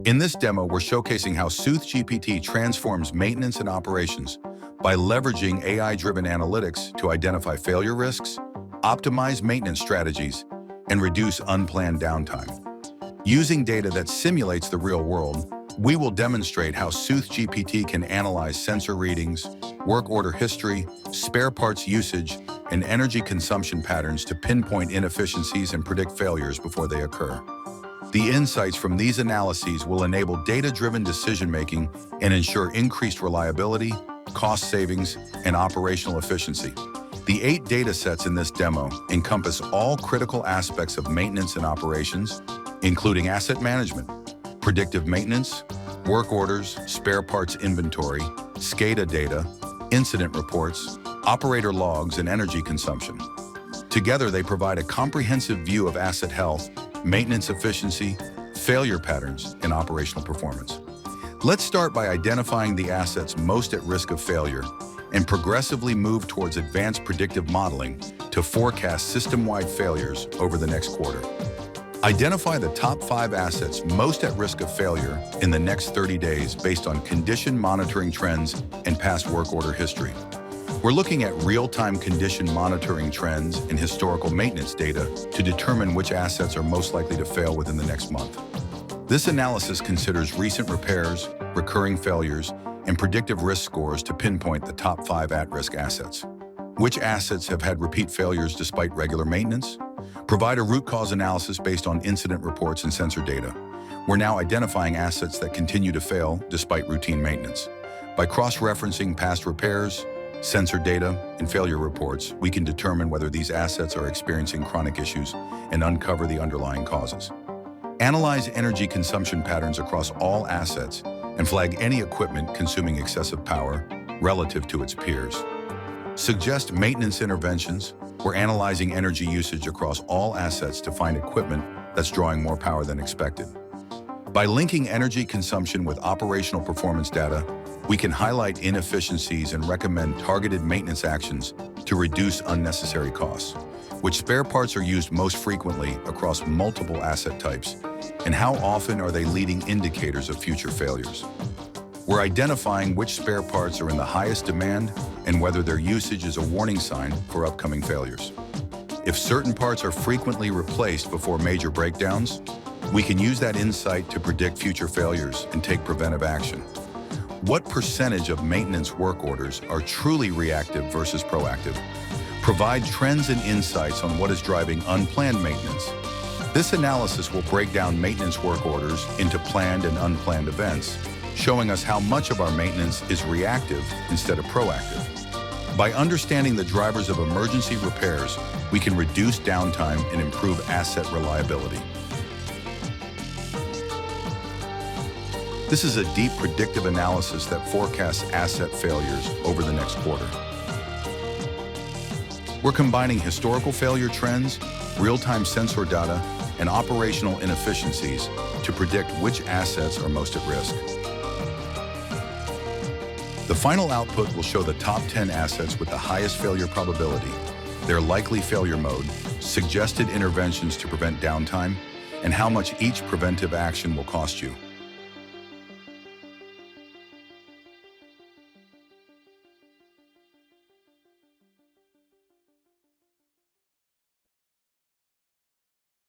In this demo, we're showcasing how SoothGPT transforms maintenance and operations by leveraging AI-driven analytics to identify failure risks, optimize maintenance strategies, and reduce unplanned downtime. Using data that simulates the real world, we will demonstrate how SoothGPT can analyze sensor readings, work order history, spare parts usage, and energy consumption patterns to pinpoint inefficiencies and predict failures before they occur. The insights from these analyses will enable data-driven decision-making and ensure increased reliability, cost savings, and operational efficiency. The 8 data sets in this demo encompass all critical aspects of maintenance and operations, including asset management, predictive maintenance, work orders, spare parts inventory, SCADA data, incident reports, operator logs, and energy consumption. Together, they provide a comprehensive view of asset health, maintenance efficiency, failure patterns, and operational performance. Let's start by identifying the assets most at risk of failure and progressively move towards advanced predictive modeling to forecast system-wide failures over the next quarter. Identify the top 5 assets most at risk of failure in the next 30 days based on condition monitoring trends and past work order history. We're looking at real-time condition monitoring trends and historical maintenance data to determine which assets are most likely to fail within the next month. This analysis considers recent repairs, recurring failures, and predictive risk scores to pinpoint the top 5 at-risk assets. Which assets have had repeat failures despite regular maintenance? Provide a root cause analysis based on incident reports and sensor data. We're now identifying assets that continue to fail despite routine maintenance. By cross-referencing past repairs, sensor data, and failure reports, we can determine whether these assets are experiencing chronic issues and uncover the underlying causes. Analyze energy consumption patterns across all assets and flag any equipment consuming excessive power relative to its peers. Suggest maintenance interventions. We're analyzing energy usage across all assets to find equipment that's drawing more power than expected. By linking energy consumption with operational performance data, we can highlight inefficiencies and recommend targeted maintenance actions to reduce unnecessary costs. Which spare parts are used most frequently across multiple asset types, and how often are they leading indicators of future failures? We're identifying which spare parts are in the highest demand and whether their usage is a warning sign for upcoming failures. If certain parts are frequently replaced before major breakdowns, we can use that insight to predict future failures and take preventive action. What percentage of maintenance work orders are truly reactive versus proactive? Provide trends and insights on what is driving unplanned maintenance. This analysis will break down maintenance work orders into planned and unplanned events, showing us how much of our maintenance is reactive instead of proactive. By understanding the drivers of emergency repairs, we can reduce downtime and improve asset reliability. This is a deep predictive analysis that forecasts asset failures over the next quarter. We're combining historical failure trends, real-time sensor data, and operational inefficiencies to predict which assets are most at risk. The final output will show the top 10 assets with the highest failure probability, their likely failure mode, suggested interventions to prevent downtime, and how much each preventive action will cost you.